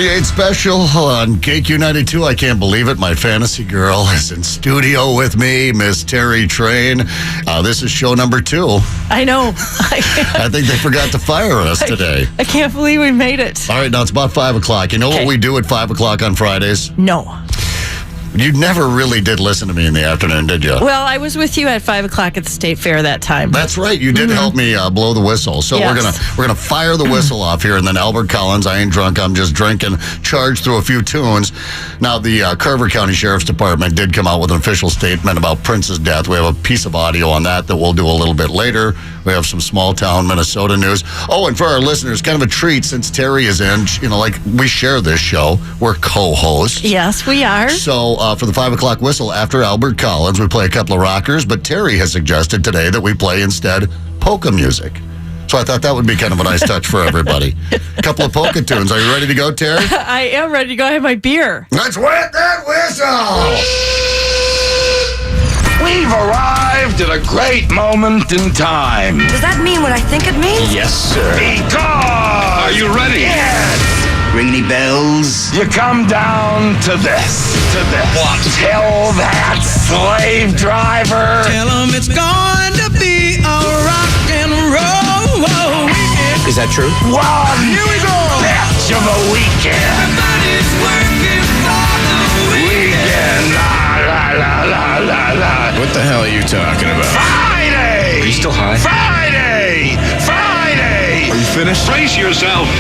48 special on KQ92. I can't believe it. My fantasy girl is in studio with me, Miss Terri Traen. This is show number 2. I know. I think they forgot to fire us today. I can't believe we made it. All right, now it's about 5 o'clock. You know what we do at 5 o'clock on Fridays? No. You never really did listen to me in the afternoon, did you? Well, I was with you at 5 o'clock at the State Fair that time. That's right. You did help me blow the whistle. So Yes. we're gonna fire the whistle off here, and then Albert Collins, I ain't drunk, I'm just drinking, charge through a few tunes. Now, the Carver County Sheriff's Department did come out with an official statement about Prince's death. We have a piece of audio on that we'll do a little bit later. We have some small town Minnesota news. Oh, and for our listeners, kind of a treat since Terri is in. You know, like we share this show. We're co-hosts. Yes, we are. So for the 5 o'clock whistle after Albert Collins, we play a couple of rockers, but Terri has suggested today that we play instead polka music. So I thought that would be kind of a nice touch for everybody. A couple of polka tunes. Are you ready to go, Terri? I am ready to go. I have my beer. Let's wet that whistle! We've arrived at a great moment in time. Does that mean what I think it means? Yes, sir. Because... Are you ready? Yes. Ring any bells? You come down to this. What? Tell that slave driver. Tell him it's going to be a rock and roll weekend. Is that true? Here we go. That's of a weekend. Everybody's working for the Weekend. La, la, la, la, la. What the hell are you talking about? Friday. Are you still high? Friday. Are you finished? Brace yourself.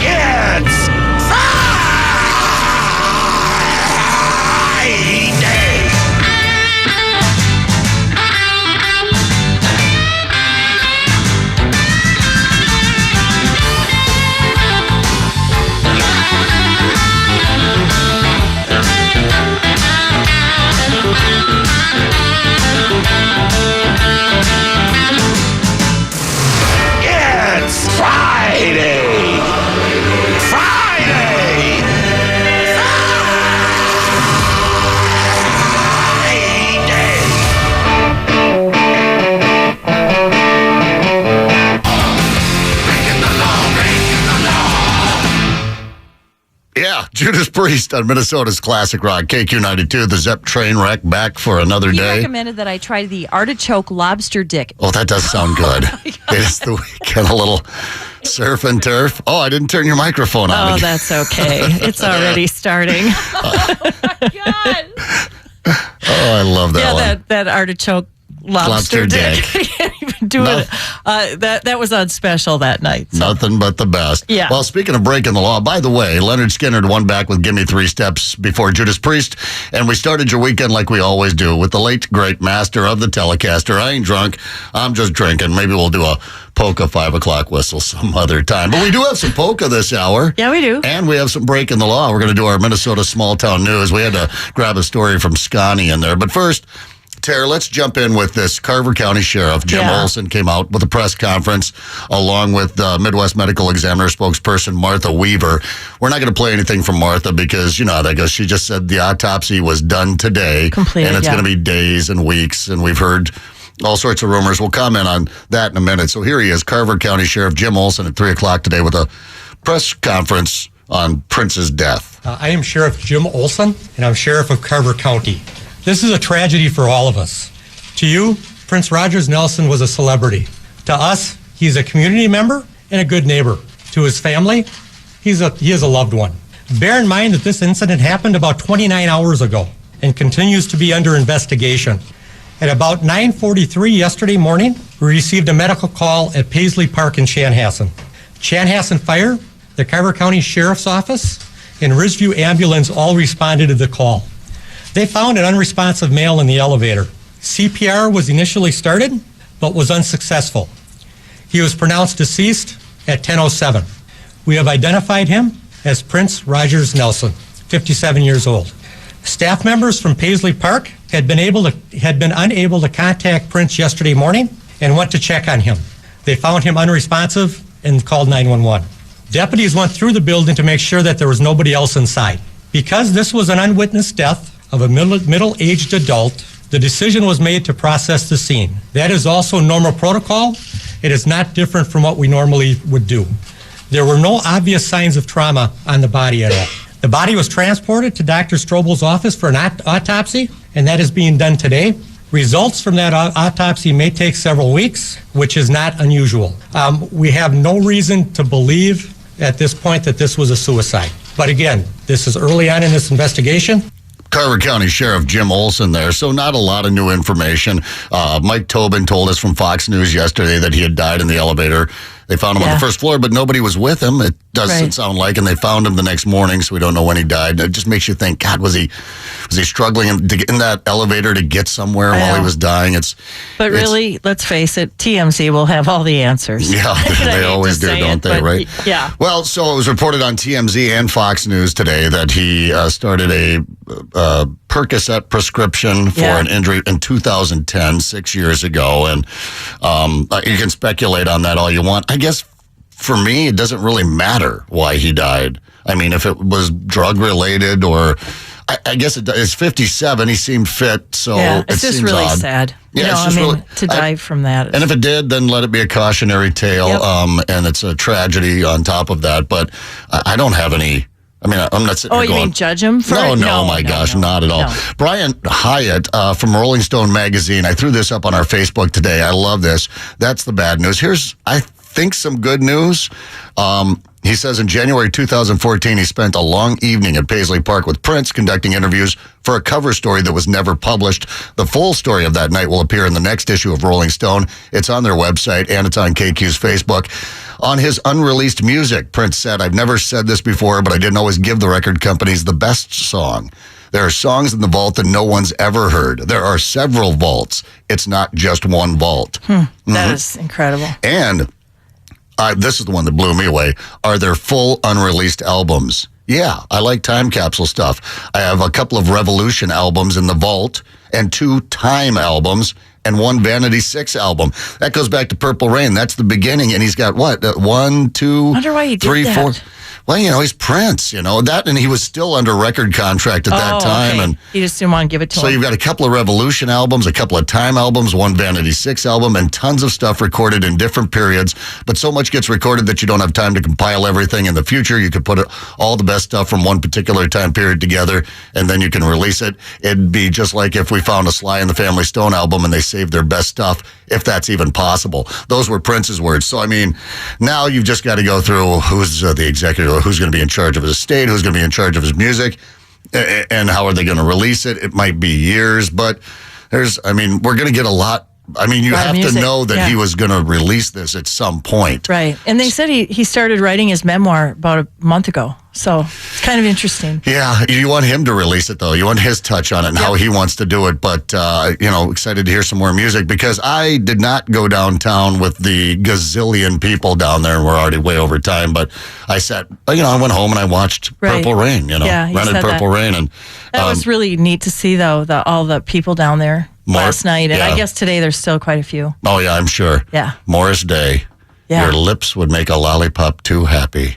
It's Friday. It's Friday. Yeah, Judas Priest on Minnesota's Classic Rock, KQ92, the Zepp Traen Wreck back for another He day. recommended that I try the artichoke lobster dick. Oh, that does sound good. It is the weekend, a little surf and turf. Oh, I didn't turn your microphone on Oh, again. that's okay. It's already starting. Oh, I love that one. Yeah, that artichoke lobster dick. I can't even do it. That was on special that night. So. Nothing but the best. Yeah. Well, speaking of breaking the law, by the way, Leonard Skinner won back with Gimme 3 Steps before Judas Priest, and we started your weekend like we always do with the late, great master of the Telecaster. I ain't drunk. I'm just drinking. Maybe we'll do a polka 5 o'clock whistle some other time. But we do have some polka this hour. Yeah, we do. And we have some breaking the law. We're going to do our Minnesota small town news. We had to grab a story from Scotty in there. But first, Tara, let's jump in with this. Carver County Sheriff Jim Olson came out with a press conference along with Midwest Medical Examiner spokesperson Martha Weaver. We're not going to play anything from Martha because, you know how that goes. She just said the autopsy was done today. Completed, and it's going to be days and weeks, and we've heard all sorts of rumors. We'll comment on that in a minute. So here he is, Carver County Sheriff Jim Olson at 3 o'clock today with a press conference on Prince's death. I am Sheriff Jim Olson, and I'm Sheriff of Carver County. This is a tragedy for all of us. To you, Prince Rogers Nelson was a celebrity. To us, he's a community member and a good neighbor. To his family, he is a loved one. Bear in mind that this incident happened about 29 hours ago and continues to be under investigation. At about 9:43 yesterday morning, we received a medical call at Paisley Park in Chanhassen. Chanhassen Fire, the Carver County Sheriff's Office, and Ridgeview Ambulance all responded to the call. They found an unresponsive male in the elevator. CPR was initially started, but was unsuccessful. He was pronounced deceased at 10:07. We have identified him as Prince Rogers Nelson, 57 years old. Staff members from Paisley Park had been unable to contact Prince yesterday morning and went to check on him. They found him unresponsive and called 911. Deputies went through the building to make sure that there was nobody else inside. Because this was an unwitnessed death of a middle-aged adult, the decision was made to process the scene. That is also normal protocol. It is not different from what we normally would do. There were no obvious signs of trauma on the body at all. The body was transported to Dr. Strobel's office for an autopsy, and that is being done today. Results from that autopsy may take several weeks, which is not unusual. We have no reason to believe at this point that this was a suicide. But again, this is early on in this investigation. Carver County Sheriff Jim Olson there, so not a lot of new information. Mike Tobin told us from Fox News yesterday that he had died in the elevator. They found him on the first floor, but nobody was with him. It doesn't sound like, and they found him the next morning, so we don't know when he died. It just makes you think, God, was he struggling to get in that elevator to get somewhere while he was dying? But really, let's face it, TMZ will have all the answers. Yeah, they always do, don't they, right? Yeah. Well, so it was reported on TMZ and Fox News today that he started a Percocet prescription for an injury in 2010, 6 years ago. And you can speculate on that all you want. I guess for me, it doesn't really matter why he died. I mean, if it was drug related or I guess it's 57. He seemed fit, so it's just really odd. sad. Yeah, to die from that. And if it did, then let it be a cautionary tale. And it's a tragedy on top of that. But I don't have any. I mean, I'm not sitting here going... Oh, you mean judge him for it? No, my gosh, not at all. No. Brian Hyatt from Rolling Stone magazine, I threw this up on our Facebook today. I love this. That's the bad news. Here's, I think, some good news. He says in January 2014, he spent a long evening at Paisley Park with Prince conducting interviews for a cover story that was never published. The full story of that night will appear in the next issue of Rolling Stone. It's on their website, and it's on KQ's Facebook. On his unreleased music, Prince said, I've never said this before, but I didn't always give the record companies the best song. There are songs in the vault that no one's ever heard. There are several vaults. It's not just one vault. That is incredible. And this is the one that blew me away. Are there full unreleased albums? Yeah, I like time capsule stuff. I have a couple of Revolution albums in the vault and 2 Time albums and 1 Vanity 6 album. That goes back to Purple Rain. That's the beginning. And he's got what? 1, 2, I wonder why he did 3, that. 4. Well, he's Prince, that, and he was still under record contract at that time. Okay. And he just didn't want to give it to him. so you've got a couple of Revolution albums, a couple of Time albums, 1 Vanity 6 album, and tons of stuff recorded in different periods. But so much gets recorded that you don't have time to compile everything. In the future, you could put all the best stuff from one particular time period together, and then you can release it. It'd be just like if we found a Sly and the Family Stone album and they saved their best stuff, if that's even possible. Those were Prince's words. So, I mean, now you've just got to go through who's the executive, who's going to be in charge of his estate, who's going to be in charge of his music, and how are they going to release it. It might be years, but we're going to get a lot. I mean, you have to know that he was going to release this at some point. Right. And they said he started writing his memoir about a month ago. So it's kind of interesting. Yeah. You want him to release it, though. You want his touch on it and how he wants to do it. But, excited to hear some more music because I did not go downtown with the gazillion people down there. And we're already way over time. But I sat, I went home and I watched Purple Rain, rented Purple Rain. And that was really neat to see, though, all the people down there last night. And I guess today there's still quite a few. Oh, yeah, I'm sure. Yeah. Morris Day. Yeah. Your lips would make a lollipop too happy.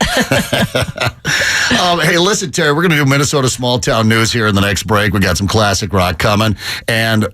Hey, listen, Terry, we're going to do Minnesota small town news here in the next break. We got some classic rock coming. And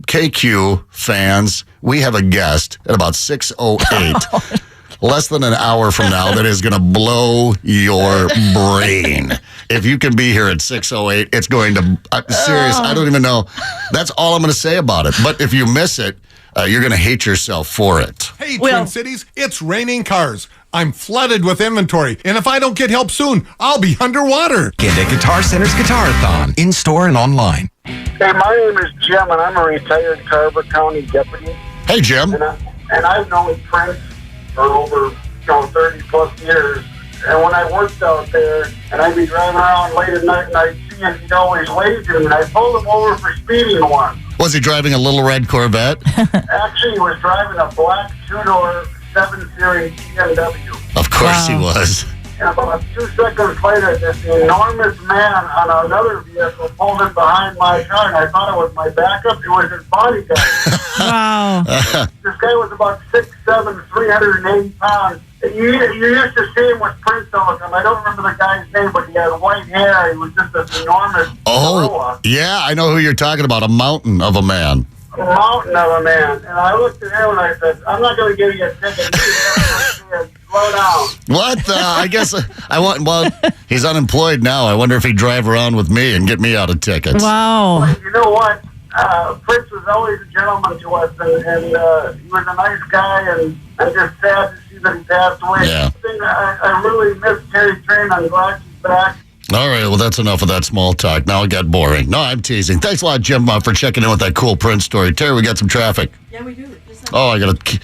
KQ fans, we have a guest at about 6:08. Less than an hour from now, that is going to blow your brain. If you can be here at 6:08, it's going to, serious, I don't even know. That's all I'm going to say about it. But if you miss it, you're going to hate yourself for it. Hey, Twin Cities, it's raining cars. I'm flooded with inventory, and if I don't get help soon, I'll be underwater. Get at Guitar Center's Guitarathon, in-store and online. Hey, my name is Jim, and I'm a retired Carver County deputy. Hey, Jim. And I've known Prince for over 30-plus years. And when I worked out there, and I'd be driving around late at night, and I'd see him, he'd always wave to me, and I pulled him over for speeding once. Was he driving a little red Corvette? Actually, he was driving a black 2-door 7 Series BMW. Of course he was. And about 2 seconds later, this enormous man on another vehicle pulled in behind my car, and I thought it was my backup. It was his bodyguard. Wow. This guy was about 6'7", 380 pounds. You used to see him with Prince all the time. I don't remember the guy's name, but he had white hair. He was just this enormous gorilla. Yeah, I know who you're talking about. A mountain of a man. A mountain of a man. And I looked at him and I said, I'm not going to give you a ticket. slow down. What? I guess well, he's unemployed now. I wonder if he'd drive around with me and get me out of tickets. Wow. Well, you know what? Prince was always a gentleman to us, and he was a nice guy, and I'm just sad to see that he passed away. Yeah. I really miss Terri Traen. I'm glad she's back. All right, well, that's enough of that small talk. Now it got boring. No, I'm teasing. Thanks a lot, Jim, for checking in with that cool Prince story. Terry, we got some traffic. Yeah, we do. Oh, I got to,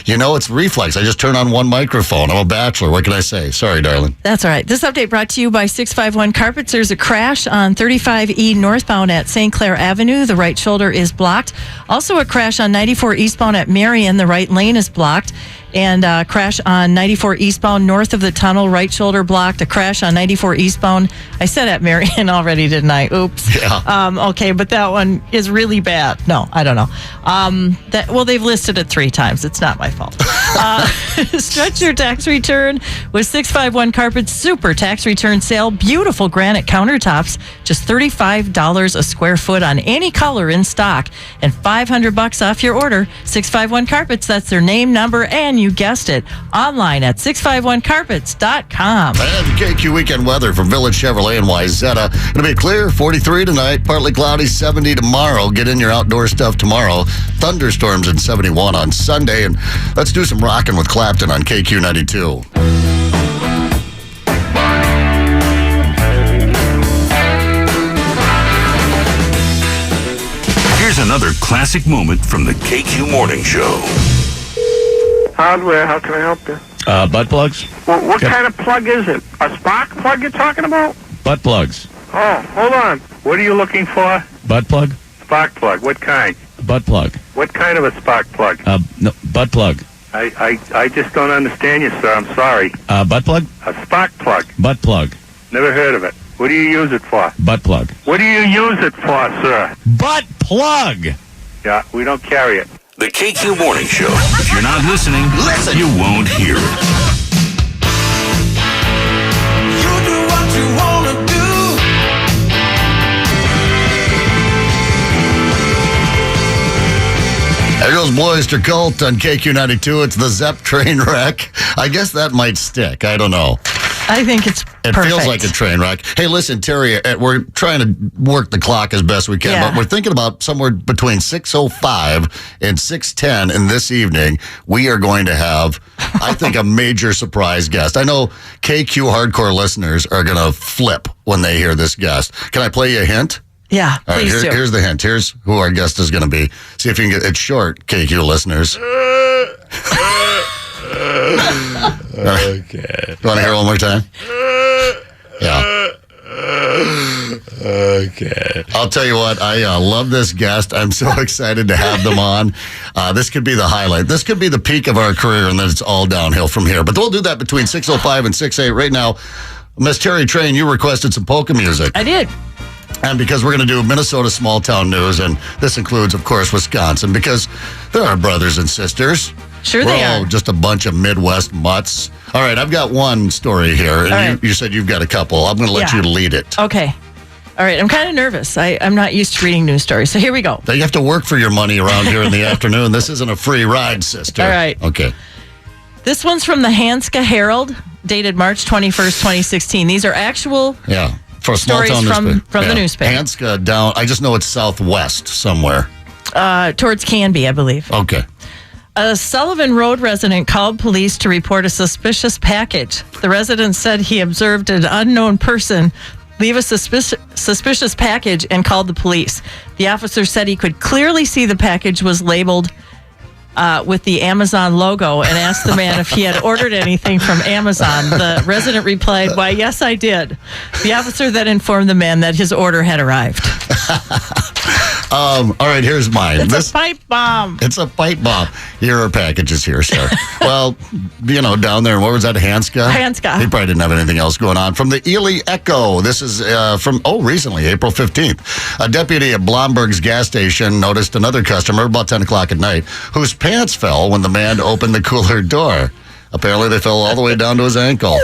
it's reflex. I just turn on one microphone. I'm a bachelor. What can I say? Sorry, darling. That's all right. This update brought to you by 651 Carpets. There's a crash on 35E northbound at St. Clair Avenue. The right shoulder is blocked. Also a crash on 94 eastbound at Marion. The right lane is blocked. And a crash on 94 eastbound north of the tunnel. Right shoulder blocked. A crash on 94 eastbound. I said at Marion already, didn't I? Oops. Yeah. Okay, but that one is really bad. No, I don't know. They've listed it 3 times. It's not my fault. Stretch your tax return with 651 Carpets Super Tax Return Sale. Beautiful granite countertops. Just $35 a square foot on any color in stock. And $500 off your order. 651 Carpets. That's their name, number, and you guessed it, online at 651carpets.com. And KQ weekend weather from Village Chevrolet and Wyzetta. It'll be clear, 43 tonight, partly cloudy, 70 tomorrow. Get in your outdoor stuff tomorrow. Thunderstorms and 71 on Sunday. And let's do some rocking with Clapton on KQ92. Here's another classic moment from the KQ Morning Show. Hardware, how can I help you? Butt plugs? Well, what kind of plug is it? A spark plug you're talking about? Butt plugs. Oh, hold on. What are you looking for? Butt plug? Spark plug. What kind? Butt plug. What kind of a spark plug? No, butt plug. I just don't understand you, sir. I'm sorry. Butt plug? A spark plug. Butt plug. Never heard of it. What do you use it for? Butt plug. What do you use it for, sir? Butt plug! Yeah, we don't carry it. The KQ Morning Show. If you're not listening, you won't hear it. You do what you wanna do. There goes Boyster Cult on KQ92. It's the Zepp Traen Wreck. I guess that might stick. I don't know. I think it's It perfect. feels like a train wreck. Hey, listen, Terry, we're trying to work the clock as best we can, but we're thinking about somewhere between 6:05 and 6:10 in this evening, we are going to have, I think, a major surprise guest. I know KQ hardcore listeners are going to flip when they hear this guest. Can I play you a hint? Yeah, All right, please do. here's the hint. Here's who our guest is going to be. See if you can get it short, KQ listeners. Okay. You want to hear it one more time? Yeah. Okay. I'll tell you what, I love this guest. I'm so excited to have them on. This could be the highlight. This could be the peak of our career, and then it's all downhill from here. But we'll do that between 6:05 and 6:08. Right now, Miss Terri Traen, you requested some polka music. I did. And because we're going to do Minnesota small town news, and this includes, of course, Wisconsin, because they're our brothers and sisters. Sure We're they all are. just a bunch of Midwest mutts. All right, I've got one story here, and right. you said you've got a couple. I'm going to let you lead it. Okay. All right. I'm kind of nervous. I'm not used to reading news stories. So here we go. Now, you have to work for your money around here in the afternoon. This isn't a free ride, sister. All right. Okay. This one's from the Hanska Herald, dated March 21st, 2016. These are actual Yeah. For a small stories town from newspaper. the newspaper. Hanska down, I just know it's southwest somewhere. Towards Canby, I believe. Okay. A Sullivan Road resident called police to report a suspicious package. The resident said he observed an unknown person leave a suspicious package and called the police. The officer said he could clearly see the package was labeled with the Amazon logo and asked the man if he had ordered anything from Amazon. The resident replied, "Why, yes, I did." The officer then informed the man that his order had arrived. All right, here's mine. It's a pipe bomb. It's a pipe bomb. Here are packages here, sir. Well, down there, what was that, Hanska? Hanska. He probably didn't have anything else going on. From the Ely Echo. This is from, recently, April 15th. A deputy at Blomberg's gas station noticed another customer about 10 o'clock at night whose pants fell when the man opened the cooler door. Apparently, they fell all the way down to his ankle.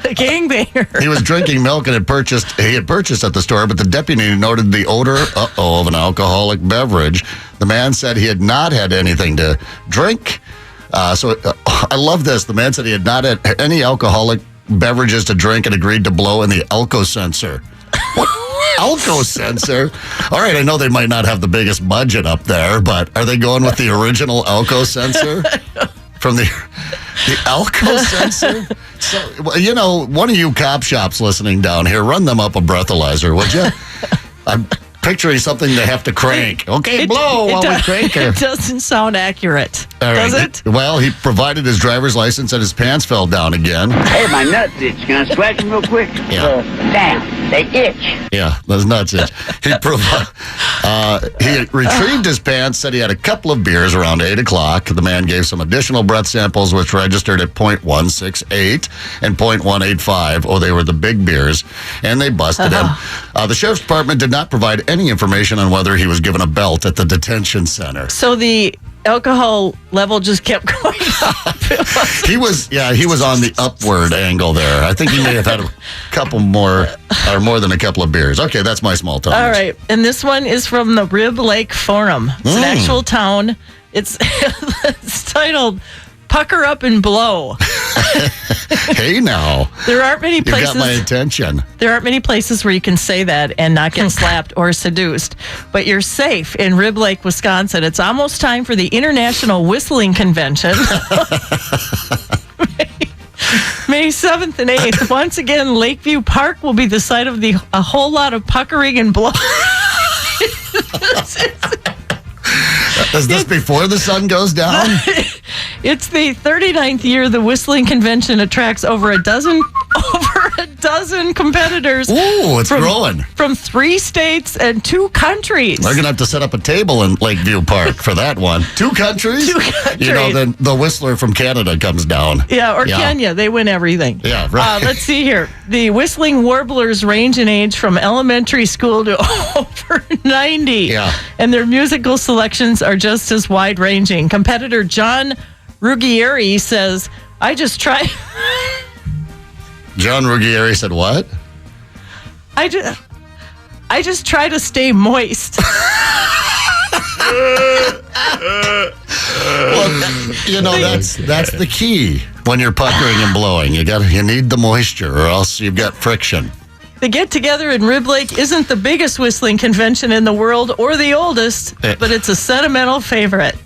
The gangbanger. He was drinking milk and he had purchased at the store, but the deputy noted the odor, of an alcoholic beverage. The man said he had not had anything to drink. I love this. The man said he had not had any alcoholic beverages to drink and agreed to blow in the Alco sensor. What? Alco sensor? All right, I know they might not have the biggest budget up there, but are they going with the original Alco sensor? From the Alco sensor? So, you know, one of you cop shops listening down here, run them up a breathalyzer, would you? I'm picturing something they have to crank. Okay, blow while we crank her. It doesn't sound accurate, All right. does it? Well, he provided his driver's license and his pants fell down again. Hey, my nuts itch. Can I scratch them real quick? Yeah. Damn, they itch. Yeah, those nuts itch. He retrieved his pants, said he had a couple of beers around 8 o'clock. The man gave some additional breath samples, which registered at 0.168 and 0.185. Oh, they were the big beers, and they busted him. The sheriff's department did not provide any information on whether he was given a belt at the detention center. So the alcohol level just kept going up. He was on the upward angle there. I think he may have had a couple more, or more than a couple of beers. Okay, that's my small town. All right, and this one is from the Rib Lake Forum. It's an actual town. It's titled Pucker Up and Blow. Hey now. There aren't many places. You got my attention. There aren't many places where you can say that and not get slapped or seduced. But you're safe in Rib Lake, Wisconsin. It's almost time for the International Whistling Convention. May 7th and 8th. Once again, Lakeview Park will be the site of a whole lot of puckering and blowing. Is this before the sun goes down? It's the 39th year the Whistling Convention attracts over a dozen competitors. Ooh, it's growing. From 3 states and 2 countries. They're going to have to set up a table in Lakeview Park for that one. 2 countries? 2 countries. You know, then the Whistler from Canada comes down. Yeah, or Kenya. They win everything. Yeah, right. Let's see here. The Whistling Warblers range in age from elementary school to over 90. Yeah. And their musical selections are just as wide-ranging. Competitor John Ruggieri says, I just try... John Ruggieri said what? I just try to stay moist. Well, you know, that's the key when you're puckering and blowing. You need the moisture, or else you've got friction. The get-together in Rib Lake isn't the biggest whistling convention in the world or the oldest, but it's a sentimental favorite.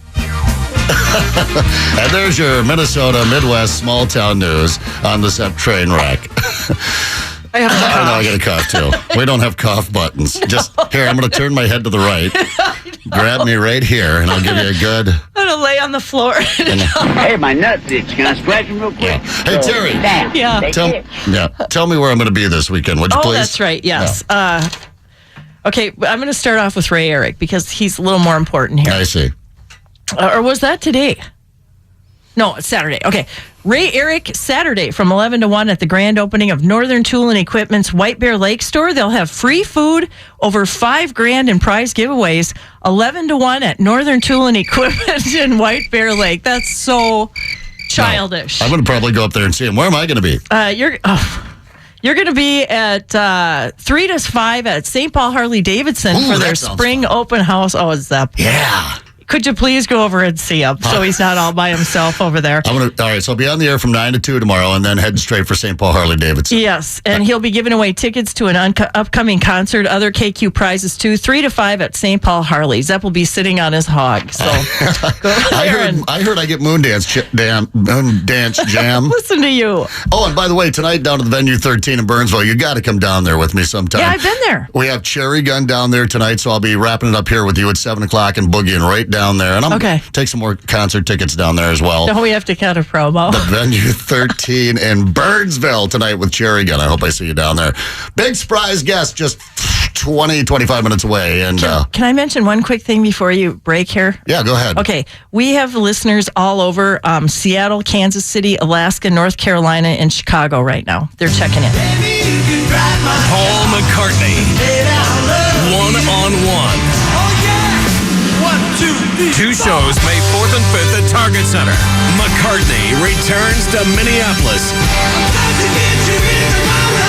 And there's your Minnesota Midwest small town news on the Zepp Traen Wreck. I have I know, I got a cough too. We don't have cough buttons. Just here, I'm going to turn my head to the right. Grab me right here, and I'll give you a good... I'm going to lay on the floor. Hey, my nuts itch. Can I scratch them real quick? Yeah. Hey, Terry. Damn, Yeah. they itch. Tell me where I'm going to be this weekend, would you please? Oh, that's right, yes. Yeah. Okay, I'm going to start off with Ray Eric because he's a little more important here. I see. Or was that today? No, it's Saturday. Okay. Ray Eric, Saturday from 11 to 1 at the grand opening of Northern Tool and Equipment's White Bear Lake store. They'll have free food, over $5,000 in prize giveaways. 11 to 1 at Northern Tool and Equipment in White Bear Lake. That's so childish. No, I'm going to probably go up there and see him. Where am I going to be? You're going to be at 3 to 5 at St. Paul Harley Davidson for their spring open house. Oh, Zepp. Yeah. Could you please go over and see him so he's not all by himself over there? All right, so I'll be on the air from 9 to 2 tomorrow and then head straight for St. Paul Harley Davidson. Yes, and he'll be giving away tickets to an upcoming concert, other KQ prizes too, 3 to 5 at St. Paul Harley. Zepp will be sitting on his hog. So go over there I heard I get Moon Dance Jam. Listen to you. Oh, and by the way, tonight down at the Venue 13 in Burnsville, you got to come down there with me sometime. Yeah, I've been there. We have Cherry Gun down there tonight, so I'll be wrapping it up here with you at 7 o'clock and boogieing right down there. And I'm going to take some more concert tickets down there as well. No, we have to cut a promo. The Venue 13 in Burnsville tonight with Cherry Gun. I hope I see you down there. Big surprise guest just 25 minutes away. And Can I mention one quick thing before you break here? Yeah, go ahead. Okay. We have listeners all over Seattle, Kansas City, Alaska, North Carolina, and Chicago right now. They're checking in. Paul McCartney. One-on-one. 2 shows May 4th and 5th at Target Center. McCartney returns to Minneapolis.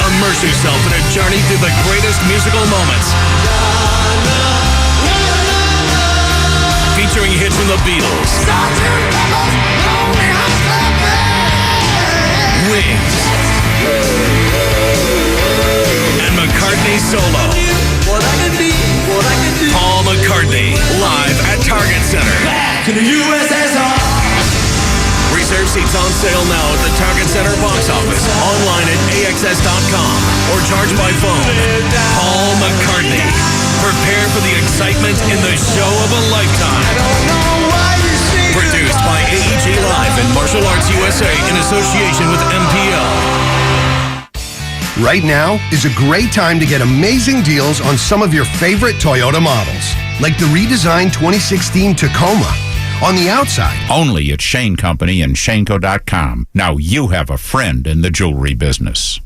Immerse yourself in a journey through the greatest musical moments. featuring hits from the Beatles, Wings, and McCartney solo. Paul McCartney, live at Target Center. To the USSR. Reserve seats on sale now at the Target Center box office, online at AXS.com, or charge by phone. Paul McCartney. Prepare for the excitement in the show of a lifetime. Produced by AEG Live and Martial Arts USA in association with MPL. Right now is a great time to get amazing deals on some of your favorite Toyota models, like the redesigned 2016 Tacoma. On the outside, Only at Shane Company and Shaneco.com. Now you have a friend in the jewelry business.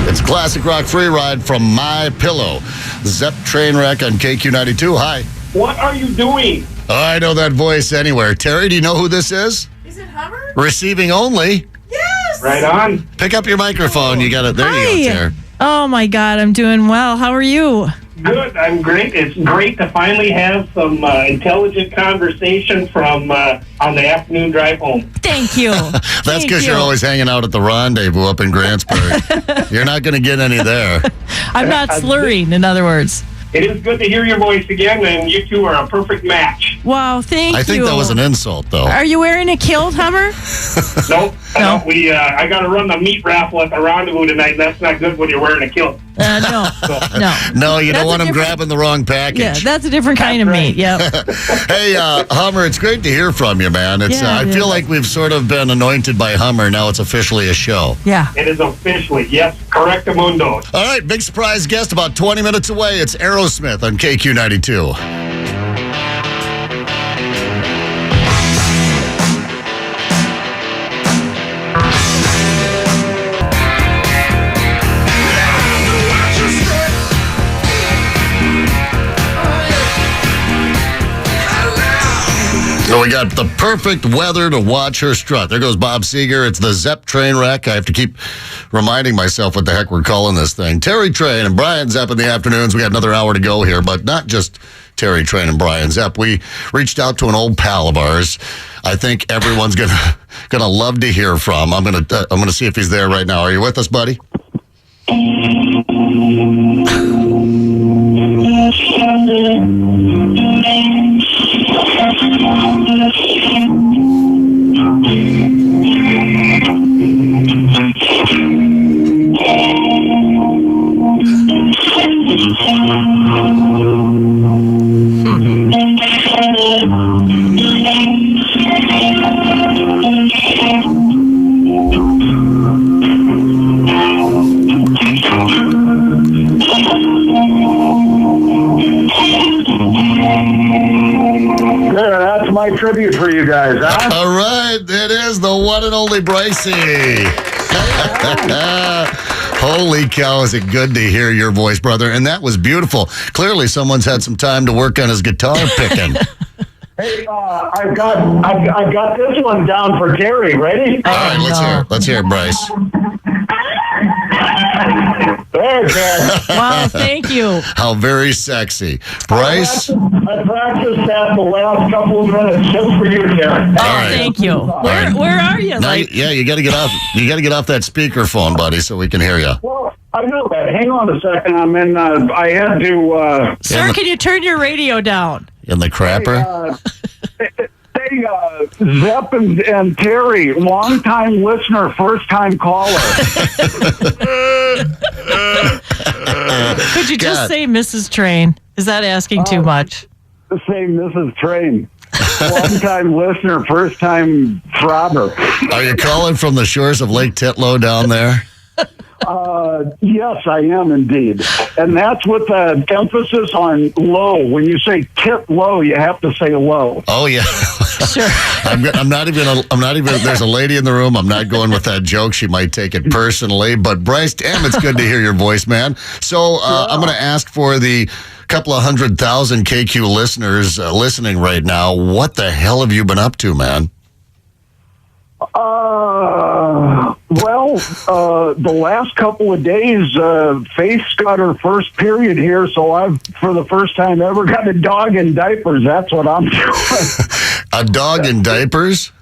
It's Classic Rock Free Ride from My Pillow. Zepp Traen Wreck on KQ92. Hi. What are you doing? Oh, I know that voice anywhere. Terry, do you know who this is? Is it Hummer? Receiving only. Yes. Right on. Pick up your microphone. You got it. There you go, Terry. Oh my God, I'm doing well. How are you? Good. I'm great. It's great to finally have some intelligent conversation from on the afternoon drive home. Thank you. That's because you're always hanging out at the rendezvous up in Grantsburg. You're not going to get any there. I'm not slurring, in other words. It is good to hear your voice again, and you two are a perfect match. Wow, thank you. I think that was an insult, though. Are you wearing a kilt, Hummer? Nope. No. I got to run the meat raffle at the rendezvous tonight, and that's not good when you're wearing a kilt. No. No, you That's don't want a them different- grabbing the wrong package. Yeah, that's a different kind of meat. Yep. Hey, Hummer, it's great to hear from you, man. It's Yeah, I it feel is. like we've sort of been anointed by Hummer. Now it's officially a show. Yeah. It is officially, yes, correctamundo. All right, big surprise guest about 20 minutes away. It's Aerosmith on KQ92. So we got the perfect weather to watch her strut. There goes Bob Seger. It's the Zepp Traen Wreck. I have to keep reminding myself what the heck we're calling this thing. Terri Traen and Brian Zepp in the afternoons. We got another hour to go here, but not just Terri Traen and Brian Zepp. We reached out to an old pal of ours. I think everyone's gonna love to hear from. I'm gonna see if he's there right now. Are you with us, buddy? That's my tribute for you guys, huh? All right, it is the one and only Brycey. Holy cow, is it good to hear your voice, brother? And that was beautiful. Clearly, someone's had some time to work on his guitar picking. Hey, I've got this one down for Terry. Ready? All right, let's hear it, Bryce. There, Terry. Wow, thank you. How very sexy. Bryce? I practiced that the last couple of minutes just for you, Terry. Oh, thank you. Where are you? Now, you got to get off. You got to get off that speakerphone, buddy, so we can hear you. Well, I know that. Hang on a second. I'm in. I had to. Sir, can you turn your radio down? In the crapper? Zepp and Terry, long-time listener, first-time caller. Could you just say Mrs. Traen? Is that asking too much? Say Mrs. Traen. Long-time listener, first-time throbber. Are you calling from the shores of Lake Titlow down there? Yes, I am indeed. And that's with the emphasis on low. When you say tit low, you have to say low. Oh, yeah. Sure. I'm not even, there's a lady in the room. I'm not going with that joke. She might take it personally. But Bryce, damn, it's good to hear your voice, man. So I'm going to ask for the couple of 100,000 KQ listeners listening right now. What the hell have you been up to, man? The last couple of days, Faith's got her first period here, so I've, for the first time ever, got a dog in diapers. That's what I'm doing. A dog in diapers?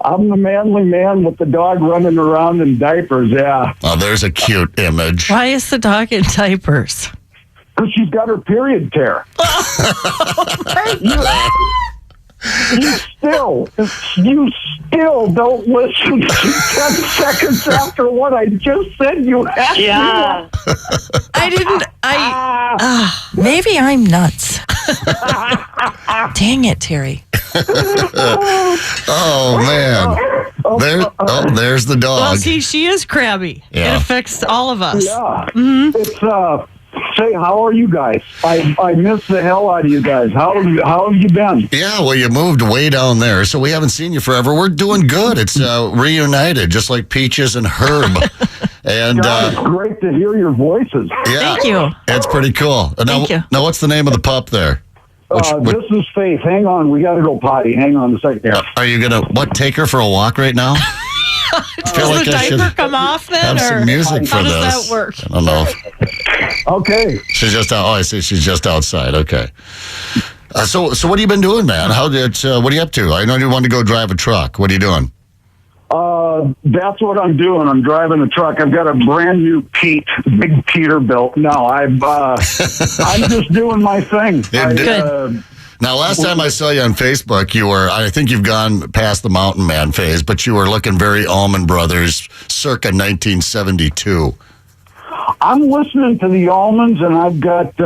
I'm the manly man with the dog running around in diapers, yeah. Oh, there's a cute image. Why is the dog in diapers? Because she's got her period tear. You still don't listen to 10 seconds after what I just said. You have to. I didn't. Maybe I'm nuts. Dang it, Terry. Oh, man. There's the dog. Well, see, she is crabby. Yeah. It affects all of us. Yeah. It's, say, how are you guys? I miss the hell out of you guys. How have you been? Yeah, well, you moved way down there, so we haven't seen you forever. We're doing good. It's reunited, just like Peaches and Herb. And it's great to hear your voices. Yeah, Thank you. It's pretty cool. Thank you. Now, what's the name of the pup there? This is Faith. Hang on, we got to go potty. Hang on a second here. Are you gonna take her for a walk right now? Does the diaper come off then? Have some music for how this. does that work? I don't know. Okay. She's just out. Oh, I see. She's just outside. Okay. So what have you been doing, man? What are you up to? I know you wanted to go drive a truck. What are you doing? That's what I'm doing. I'm driving a truck. I've got a brand new Big Peterbilt. No, I'm just doing my thing. Good. Now, last time I saw you on Facebook, I think you've gone past the mountain man phase, but you were looking very Allman Brothers circa 1972. I'm listening to the Allmans, and I've got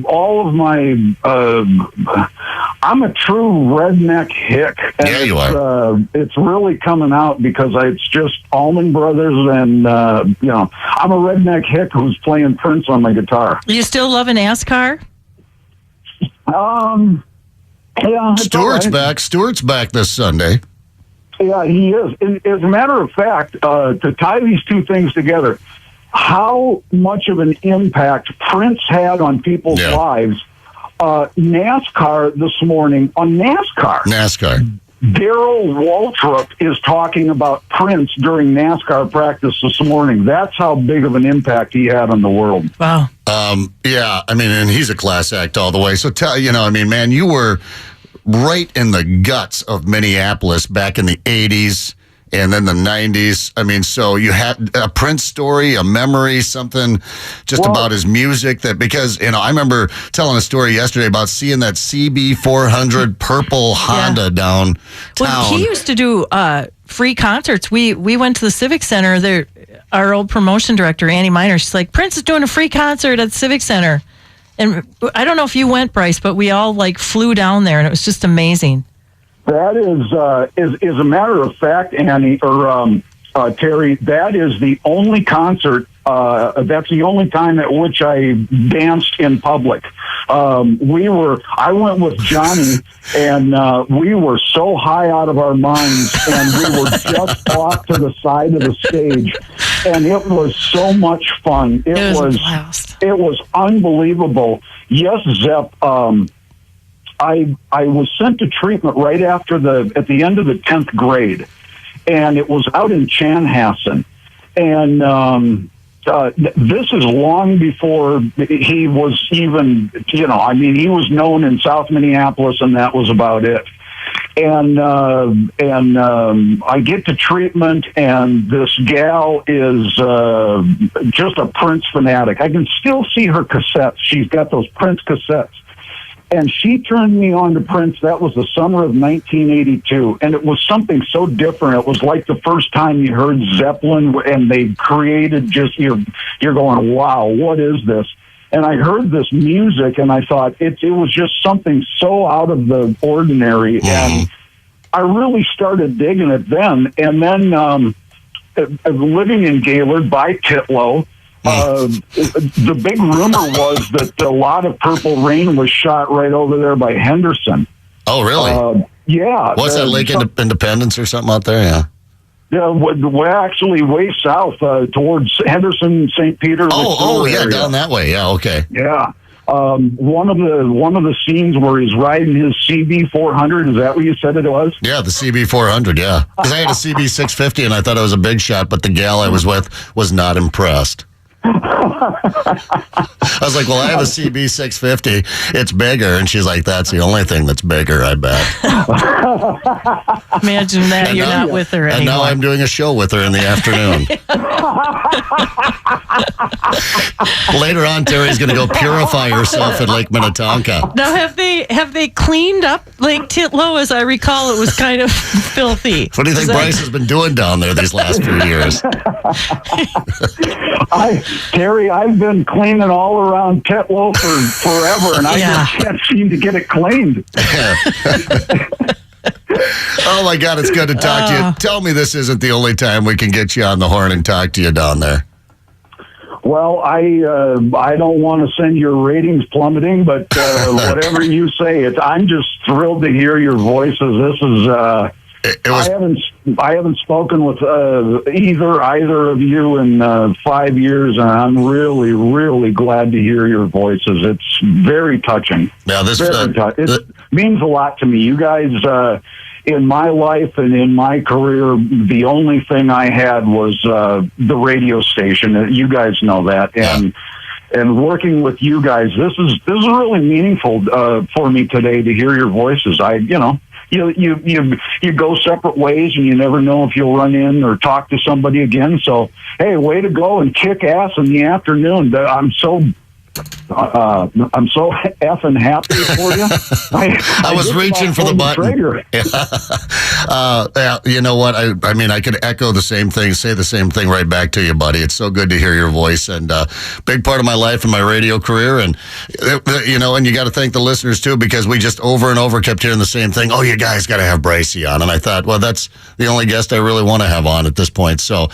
all of my... I'm a true redneck hick. And yeah, you are. It's really coming out because it's just Allman Brothers, and, I'm a redneck hick who's playing Prince on my guitar. You still love an NASCAR? Yeah, Stewart's back. Stewart's back this Sunday. Yeah, he is. As a matter of fact, to tie these two things together, how much of an impact Prince had on people's lives. NASCAR this morning, on NASCAR, Darrell Waltrip is talking about Prince during NASCAR practice this morning. That's how big of an impact he had on the world. Wow. Yeah, I mean, and he's a class act all the way. So man, you were right in the guts of Minneapolis back in the 80s and then the 90s. I mean, so you had a Prince story, a memory, something just about his music because, I remember telling a story yesterday about seeing that CB400 purple Honda downtown. Well, he used to do free concerts. We went to the Civic Center there. Our old promotion director, Annie Miner, she's like, Prince is doing a free concert at the Civic Center. And I don't know if you went, Bryce, but we all flew down there, and it was just amazing. That is a matter of fact, Annie, or Terry, that is the only concert, that's the only time at which I danced in public. I went with Johnny, and we were so high out of our minds, and we were just off to the side of the stage, and it was so much fun. It was unbelievable. Yes, Zepp, I was sent to treatment right after at the end of the 10th grade, and it was out in Chanhassen. And this is long before he was even, he was known in South Minneapolis, and that was about it. And I get to treatment, and this gal is just a Prince fanatic. I can still see her cassettes. She's got those Prince cassettes. And she turned me on to Prince. That was the summer of 1982. And it was something so different. It was like the first time you heard Zeppelin, and they created you're going, wow, what is this? And I heard this music, and I thought it was just something so out of the ordinary. And I really started digging it then. And then living in Gaylord by Titlow, the big rumor was that a lot of Purple Rain was shot right over there by Henderson. Oh, really? Yeah. What's that, Lake Independence or something out there? Yeah. Yeah, we're actually way south towards Henderson, St. Peter. Oh, yeah, down that way. Yeah, okay. Yeah. one of the scenes where he's riding his CB400. Is that what you said it was? Yeah, the CB400. Yeah, because I had a CB650 and I thought it was a big shot, but the gal I was with was not impressed. I was like, well, I have a CB650. It's bigger. And she's like, that's the only thing that's bigger, I bet. Imagine that. And you're now- not with her anymore. And now I'm doing a show with her in the afternoon. Later on, Terry's going to go purify herself at Lake Minnetonka. Now, have they cleaned up Lake Titlow? As I recall, it was kind of filthy. What do you think Bryce has been doing down there these last few years? Terry, I've been cleaning all around Titlow for forever, and I just can't seem to get it cleaned. Oh, my God, it's good to talk to you. Tell me this isn't the only time we can get you on the horn and talk to you down there. Well, I don't want to send your ratings plummeting, but whatever you say, I'm just thrilled to hear your voices. This is I haven't spoken with either of you in 5 years, and I'm really, really glad to hear your voices. It's very touching. Yeah, it means a lot to me. You guys, in my life and in my career, the only thing I had was the radio station. You guys know that, and working with you guys, this is really meaningful for me today to hear your voices. You go separate ways, and you never know if you'll run in or talk to somebody again. So, hey, way to go and kick ass in the afternoon. I'm so effing happy for you. I was reaching for the button. You know what? I mean, I could echo the same thing, say the same thing right back to you, buddy. It's so good to hear your voice, and big part of my life and my radio career. And and you got to thank the listeners too, because we just over and over kept hearing the same thing. Oh, you guys got to have Brycey on, and I thought, well, that's the only guest I really want to have on at this point. So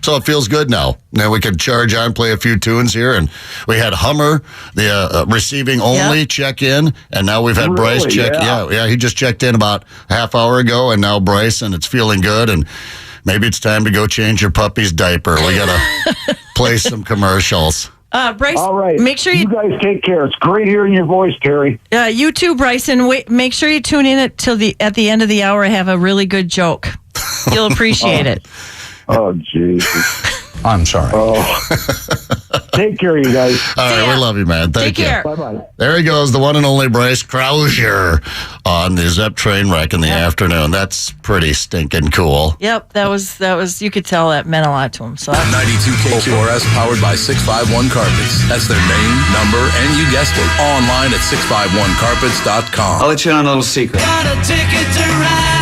it feels good now. Now we could charge on, play a few tunes here, and we had Hummer, the receiving only check in, and now we've had Bryce check. Yeah, he just checked in about a half hour ago, and now Bryce, and it's feeling good. And maybe it's time to go change your puppy's diaper. We gotta play some commercials. Bryce, all right. Make sure you guys take care. It's great hearing your voice, Terry. You too, Bryce, and make sure you tune in at the end of the hour. I have a really good joke. You'll appreciate it. Oh, Jesus. I'm sorry. Oh. Take care, you guys. All right, we love you, man. Thank you. Take care. Bye-bye. There he goes, the one and only Bryce Krauser on the Zepp Traen Wreck in the afternoon. That's pretty stinking cool. Yep, that was. You could tell that meant a lot to him. So 92 KQRS powered by 651 Carpets. That's their name, number, and you guessed it, online at 651carpets.com. I'll let you in on a little secret. Got a ticket to ride.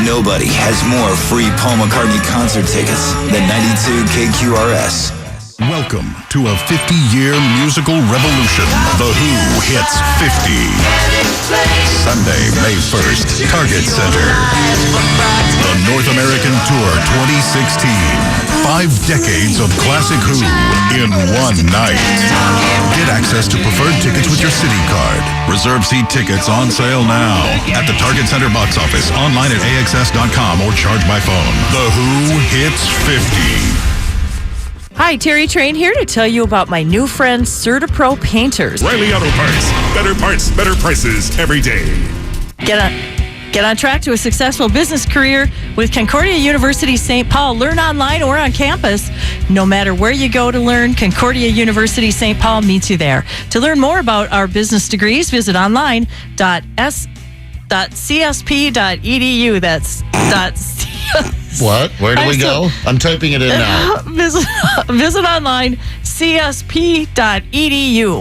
Nobody has more free Paul McCartney concert tickets than 92 KQRS. Welcome to a 50-year musical revolution. The Who hits 50. Sunday, May 1st, Target Center. The North American Tour 2016. 5 decades of classic Who in one night. Get access to preferred tickets with your Citi card. Reserve seat tickets on sale now at the Target Center box office, online at AXS.com, or charge by phone. The Who hits 50. Hi, Terri Traen here to tell you about my new friends, CertaPro Painters. Riley Auto Parts, better prices every day. Get on track to a successful business career with Concordia University St. Paul. Learn online or on campus. No matter where you go to learn, Concordia University St. Paul meets you there. To learn more about our business degrees, visit online.csp.edu. That's What? Where do we go? I'm typing it in now. Visit online, csp.edu.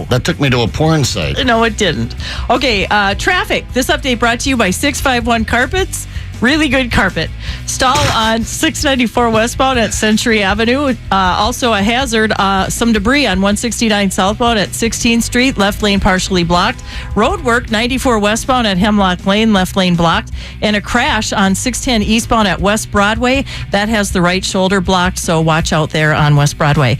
That took me to a porn site. No, it didn't. Okay, traffic. This update brought to you by 651 Carpets. Really good carpet. Stall on 694 westbound at Century Avenue. Also a hazard, some debris on 169 southbound at 16th Street, left lane partially blocked. Road work 94 westbound at Hemlock Lane, left lane blocked. And a crash on 610 eastbound at West Broadway. That has the right shoulder blocked, so watch out there on West Broadway.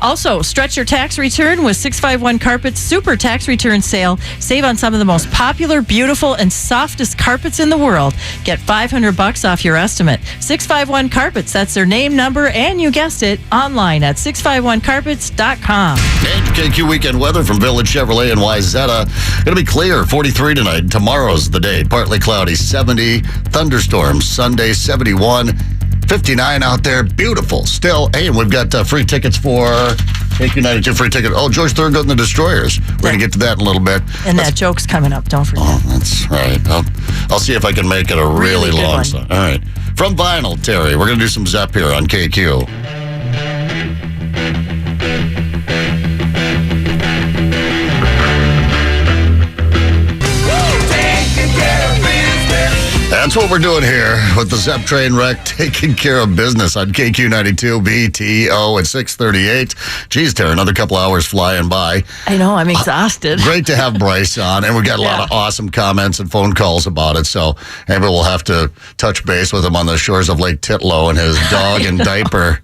Also, stretch your tax return with 651 Carpet's Super Tax Return Sale. Save on some of the most popular, beautiful, and softest carpets in the world. Get $500 off your estimate. 651 Carpets, that's their name, number, and you guessed it, online at 651carpets.com. And KQ weekend weather from Village Chevrolet and Wyzetta. Going to be clear, 43 tonight. Tomorrow's the day. Partly cloudy, 70. Thunderstorms, Sunday, 71. 59 out there. Beautiful. Still, hey, and we've got free tickets for KQ92 free ticket. Oh, George Thorogood and the Destroyers. We're going to get to that in a little bit. And that joke's coming up. Don't forget. Oh, that's right. I'll see if I can make it a really long one. song. All right. From vinyl, Terri, we're going to do some Zepp here on KQ. That's what we're doing here with the Zepp Traen Wreck, taking care of business on KQ92 BTO at 6:38. Geez, Terri, another couple hours flying by. I know, I'm exhausted. Great to have Bryce on, and we got a lot of awesome comments and phone calls about it. So maybe we'll have to touch base with him on the shores of Lake Titlow and his dog and diaper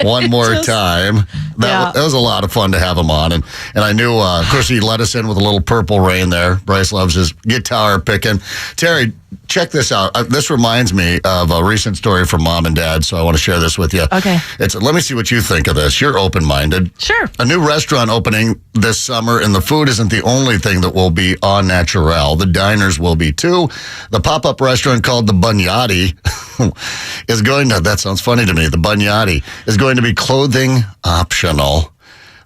one more time. That was a lot of fun to have him on, and I knew, of course, he let us in with a little Purple Rain there. Bryce loves his guitar picking. Terri, check this out. This reminds me of a recent story from Mom and Dad, so I want to share this with you. Okay. Let me see what you think of this. You're open-minded. Sure. A new restaurant opening this summer, and the food isn't the only thing that will be au naturel. The diners will be too. The pop-up restaurant called the Bunyati is going to, that sounds funny to me, the Bunyati is going to be clothing optional.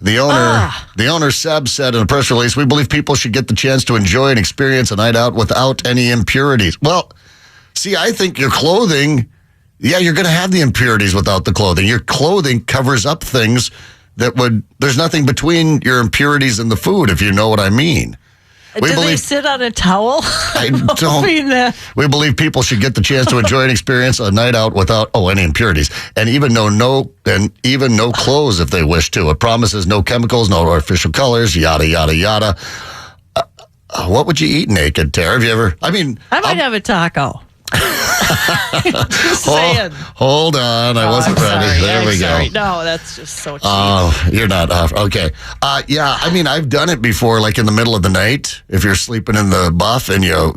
The owner, Seb, said in a press release, "We believe people should get the chance to enjoy and experience a night out without any impurities." Well, see, I think your clothing, you're going to have the impurities without the clothing. Your clothing covers up things there's nothing between your impurities and the food, if you know what I mean. Do they sit on a towel? I don't. We believe people should get the chance to enjoy and experience a night out without any impurities, and even no clothes if they wish to. It promises no chemicals, no artificial colors, yada yada yada. What would you eat naked, Terri? Have you ever? I might have a taco. Just saying. Hold on, I wasn't ready. There we go. No, that's just so cheap. Oh, you're not off. Okay. I've done it before, like in the middle of the night, if you're sleeping in the buff and you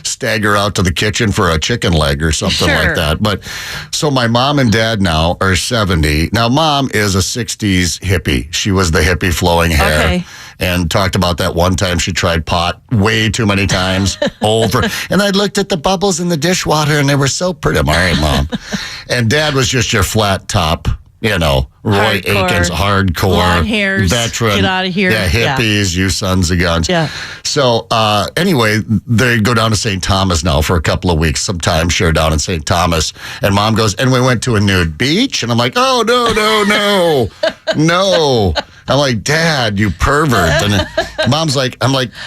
stagger out to the kitchen for a chicken leg or something like that. But so my mom and dad now are 70. Now, Mom is a 60s hippie. She was the hippie flowing hair. Okay. And talked about that one time she tried pot way too many times over. And I looked at the bubbles in the dishwater and they were so pretty. I'm all right, Mom. And Dad was just your flat top, Roy Aikens, hardcore, blonde hairs, veteran. Get out of here. Yeah, hippies, you sons of guns. Yeah. So anyway, they go down to St. Thomas now for a couple of weeks, some timeshare down in St. Thomas. And Mom goes, and we went to a nude beach. And I'm like, oh, no. I'm like, Dad, you pervert. And Mom's like,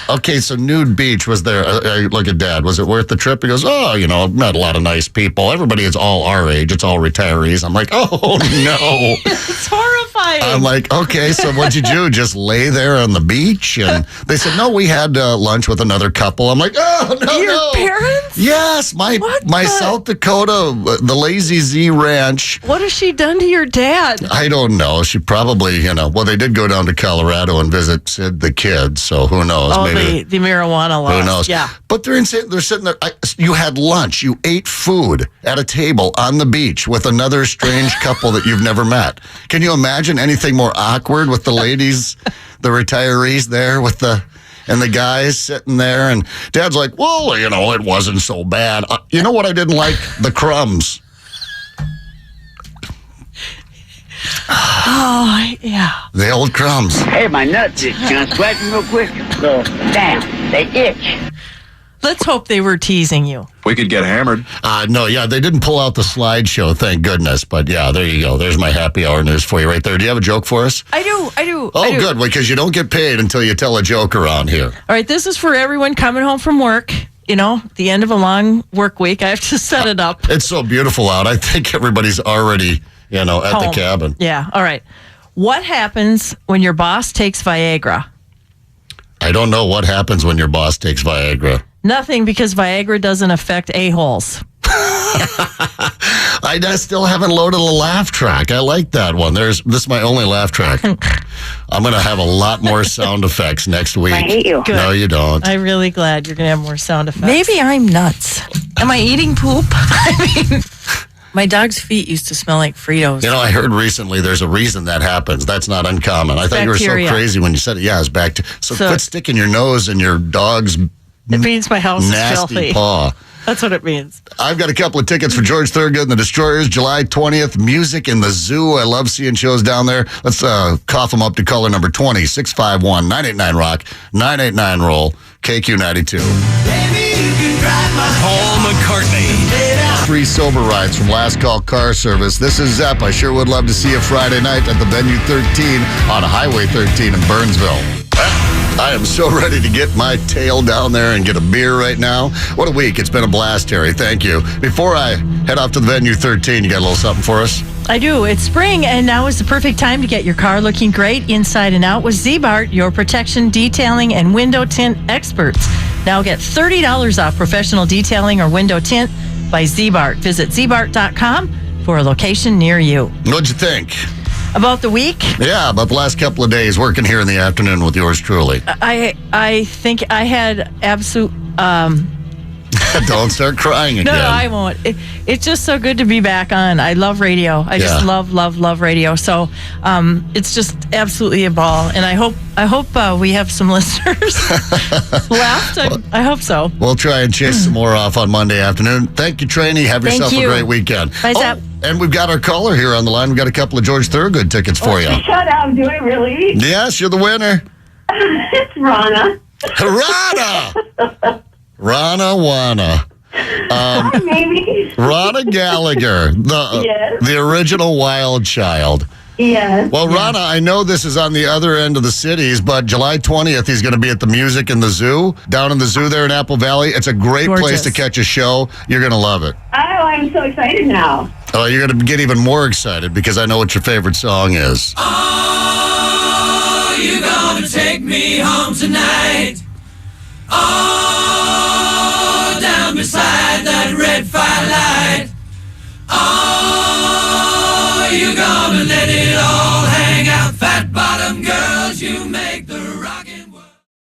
okay, so nude beach was there. I look at Dad. Was it worth the trip? He goes, I've met a lot of nice people. Everybody is all our age. It's all retirees. I'm like, oh, no. It's horrifying. I'm like, okay, so what'd you do? Just lay there on the beach? And they said, no, we had lunch with another couple. I'm like, oh, no, Your parents? Yes, my South Dakota, the Lazy Z Ranch. What has she done to your dad? I don't know. She probably, they did go down to Colorado and visit Sid the kid, so who knows? Oh, maybe the marijuana laws. Who knows? Yeah. But they're sitting there. You had lunch. You ate food at a table on the beach with another strange couple that you've never met. Can you imagine anything more awkward with the ladies, the retirees there with the guys sitting there? And Dad's like, well, it wasn't so bad. You know what I didn't like? The crumbs. Oh, yeah. The old crumbs. Hey, my nuts itch. Can I scratch them real quick? So, damn, they itch. Let's hope they were teasing you. We could get hammered. No, they didn't pull out the slideshow, thank goodness. But yeah, there you go. There's my happy hour news for you right there. Do you have a joke for us? I do. Oh, good, because you don't get paid until you tell a joke around here. All right, this is for everyone coming home from work. The end of a long work week. I have to set it up. It's so beautiful out. I think everybody's already, at home. the cabin. Yeah, all right. What happens when your boss takes Viagra? I don't know what happens when your boss takes Viagra. Nothing, because Viagra doesn't affect a-holes. I still haven't loaded a laugh track. I like that one. This is my only laugh track. I'm going to have a lot more sound effects next week. I hate you. Good. No, you don't. I'm really glad you're going to have more sound effects. Maybe I'm nuts. Am I eating poop? I mean, my dog's feet used to smell like Fritos. You know, I heard recently there's a reason that happens. That's not uncommon. I thought you were Bacteria. so crazy when you said it. Yeah, it's bacteria. So quit sticking your nose in your dog's It means my house is nasty filthy. paw. That's what it means. I've got a couple of tickets for George Thorogood and the Destroyers, July 20th. Music in the Zoo. I love seeing shows down there. Let's cough them up to caller number 20, 651-989-ROCK, 989-ROLL, KQ92. Paul McCartney. 3 sober rides from Last Call Car Service. This is Zepp. I sure would love to see you Friday night at the Venue 13 on Highway 13 in Burnsville. I am so ready to get my tail down there and get a beer right now. What a week. It's been a blast, Terry. Thank you. Before I head off to the Venue 13, you got a little something for us? I do. It's spring, and now is the perfect time to get your car looking great inside and out with Z-Bart, your protection, detailing, and window tint experts. Now get $30 off professional detailing or window tint by Z-Bart. Visit zbart.com for a location near you. What'd you think? About the week? Yeah, about the last couple of days working here in the afternoon with yours truly. I think I had absolute... Don't start crying again. No, I won't. It's just so good to be back on. I love radio. I just love radio. So it's just absolutely a ball. And I hope we have some listeners left. I hope so. We'll try and chase some more off on Monday afternoon. Thank you, Trainee. Have yourself a great weekend. Bye, Zep. And we've got our caller here on the line. We've got a couple of George Thorogood tickets for you. Shut up. Do I really? Yes, you're the winner. It's Rana. Rana! Rana Wana. Hi, baby. Rana Gallagher, the original Wild Child. Yes. Well, Rana, I know this is on the other end of the cities, but July 20th, he's going to be at the Music in the Zoo, down in the zoo there in Apple Valley. It's a great place to catch a show. You're going to love it. Oh, I'm so excited now. Oh, you're going to get even more excited because I know what your favorite song is. Oh, you're gonna take me home tonight. Oh,